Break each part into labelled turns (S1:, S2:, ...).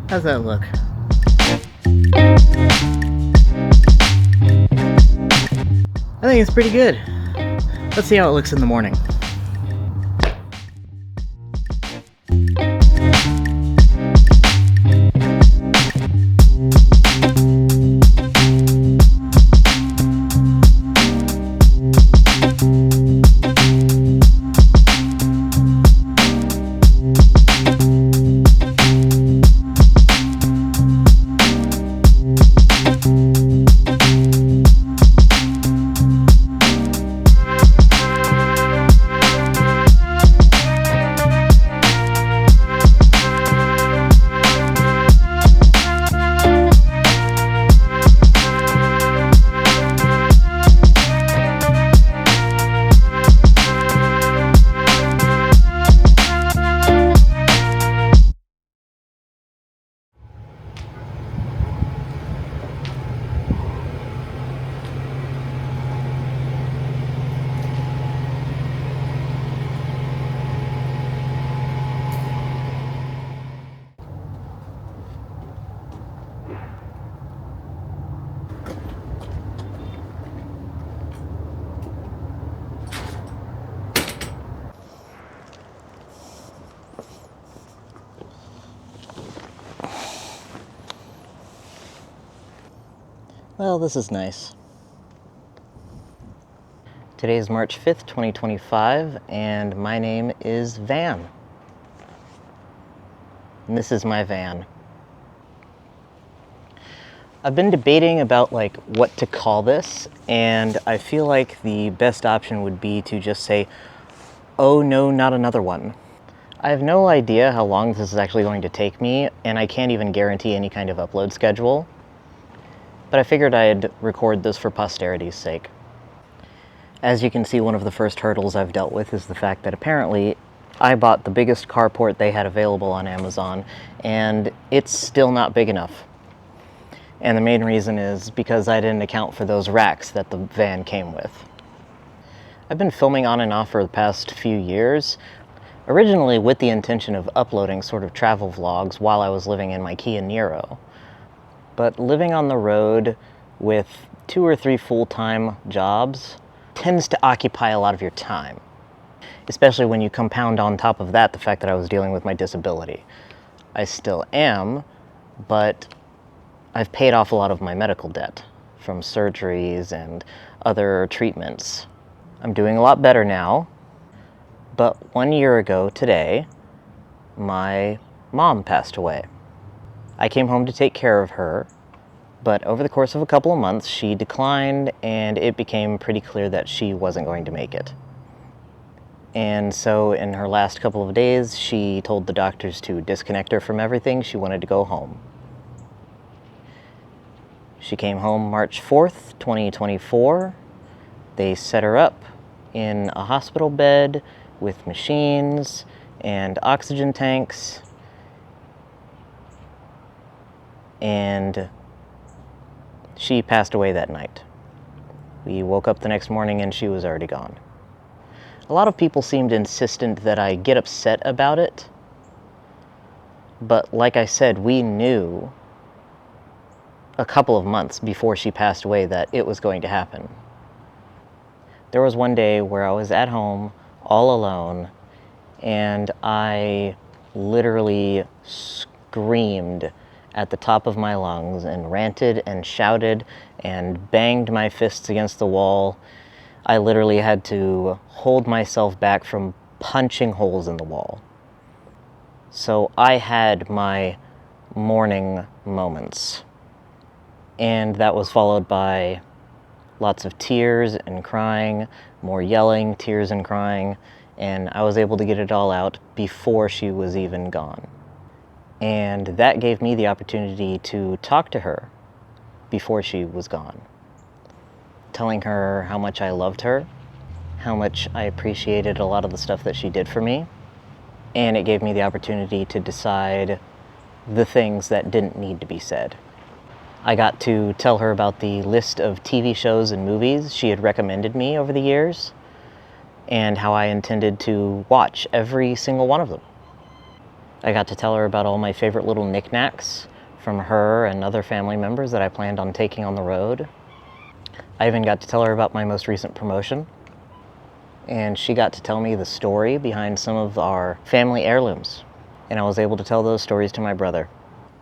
S1: How's that look? I think it's pretty good. Let's see how it looks in the morning. Well, this is nice. Today is March 5th, 2025, and my name is Van. And this is my van. I've been debating about what to call this, and I feel like the best option would be to just say, "Oh no, not another one." I have no idea how long this is actually going to take me, and I can't even guarantee any kind of upload schedule. But I figured I'd record this for posterity's sake. As you can see, one of the first hurdles I've dealt with is the fact that apparently I bought the biggest carport they had available on Amazon, and it's still not big enough. And the main reason is because I didn't account for those racks that the van came with. I've been filming on and off for the past few years, originally with the intention of uploading sort of travel vlogs while I was living in my Kia Niro. But living on the road with 2 or 3 full-time jobs tends to occupy a lot of your time, especially when you compound on top of that the fact that I was dealing with my disability. I still am, but I've paid off a lot of my medical debt from surgeries and other treatments. I'm doing a lot better now, but 1 year ago today, my mom passed away. I came home to take care of her, but over the course of a couple of months, she declined, and it became pretty clear that she wasn't going to make it. And so in her last couple of days, she told the doctors to disconnect her from everything. She wanted to go home. She came home March 4th, 2024. They set her up in a hospital bed with machines and oxygen tanks. And she passed away that night. We woke up the next morning and she was already gone. A lot of people seemed insistent that I get upset about it, But like I said, we knew a couple of months before she passed away that it was going to happen. There was one day where I was at home all alone, and I literally screamed at the top of my lungs and ranted and shouted and banged my fists against the wall. I literally had to hold myself back from punching holes in the wall. So I had my mourning moments. And that was followed by lots of tears and crying, more yelling, tears and crying, and I was able to get it all out before she was even gone. And that gave me the opportunity to talk to her before she was gone, telling her how much I loved her, how much I appreciated a lot of the stuff that she did for me, and it gave me the opportunity to decide the things that didn't need to be said. I got to tell her about the list of TV shows and movies she had recommended me over the years, and how I intended to watch every single one of them. I got to tell her about all my favorite little knickknacks from her and other family members that I planned on taking on the road. I even got to tell her about my most recent promotion, and she got to tell me the story behind some of our family heirlooms, and I was able to tell those stories to my brother.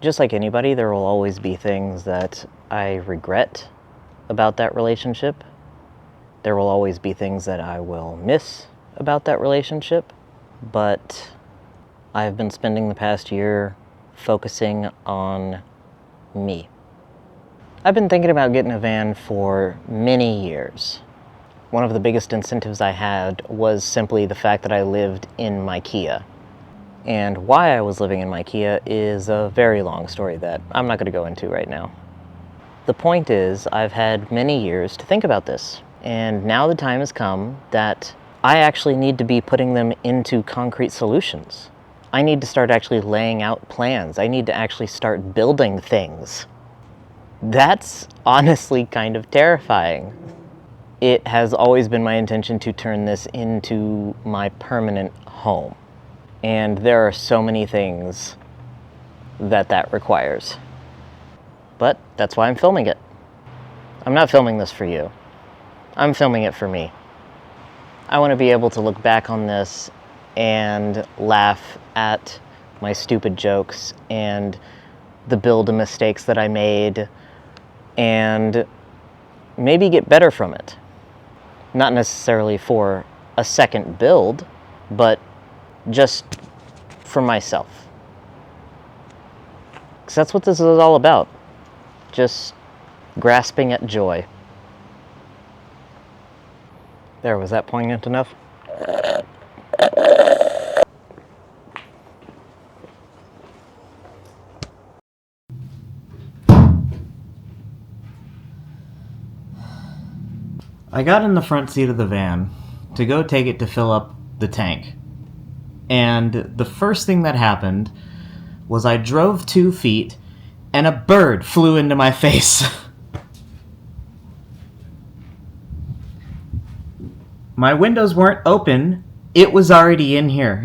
S1: Just like anybody, there will always be things that I regret about that relationship. There will always be things that I will miss about that relationship, but I've been spending the past year focusing on me. I've been thinking about getting a van for many years. One of the biggest incentives I had was simply the fact that I lived in my Kia. And why I was living in my Kia is a very long story that I'm not going to go into right now. The point is, I've had many years to think about this, and now the time has come that I actually need to be putting them into concrete solutions. I need to start actually laying out plans. I need to actually start building things. That's honestly kind of terrifying. It has always been my intention to turn this into my permanent home. And there are so many things that requires. But that's why I'm filming it. I'm not filming this for you. I'm filming it for me. I want to be able to look back on this and laugh at my stupid jokes and the build mistakes that I made and maybe get better from it. Not necessarily for a second build, but just for myself. Because that's what this is all about. Just grasping at joy. There, was that poignant enough? I got in the front seat of the van to go take it to fill up the tank. And the first thing that happened was I drove 2 feet and a bird flew into my face. My windows weren't open, it was already in here.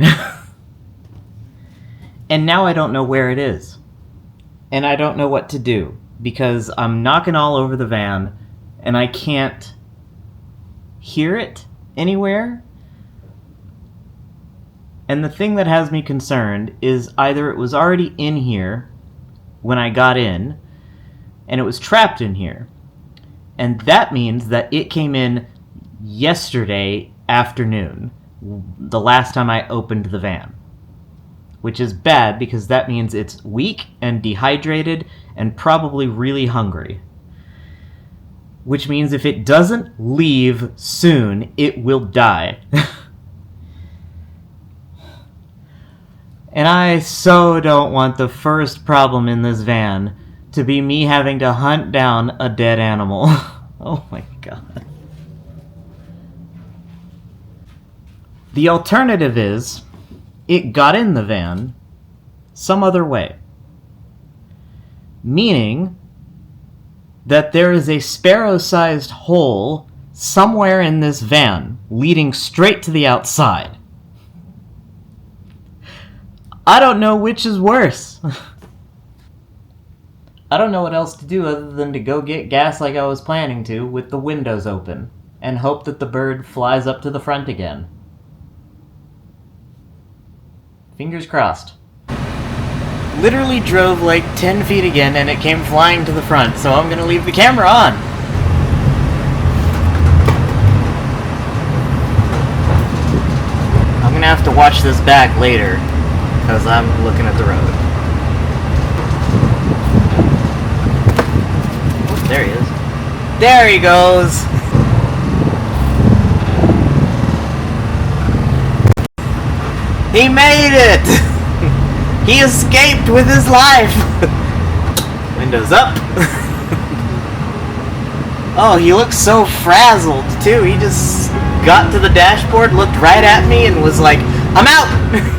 S1: And now I don't know where it is. And I don't know what to do, because I'm knocking all over the van and I can't hear it anywhere. And the thing that has me concerned is either it was already in here when I got in, and it was trapped in here. And that means that it came in yesterday afternoon, the last time I opened the van. Which is bad, because that means it's weak and dehydrated and probably really hungry. Which means if it doesn't leave soon, it will die. And I so don't want the first problem in this van to be me having to hunt down a dead animal. Oh my god. The alternative is, it got in the van some other way. Meaning that there is a sparrow-sized hole somewhere in this van leading straight to the outside. I don't know which is worse. I don't know what else to do other than to go get gas like I was planning to with the windows open and hope that the bird flies up to the front again. Fingers crossed. Literally drove like 10 feet again and it came flying to the front, so I'm gonna leave the camera on. I'm gonna have to watch this back later because I'm looking at the road. Oh, there he is. There he goes! He made it! He escaped with his life! Windows up. Oh, he looks so frazzled, too. He just got to the dashboard, looked right at me, and was like, I'm out!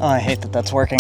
S1: Oh, I hate that that's working.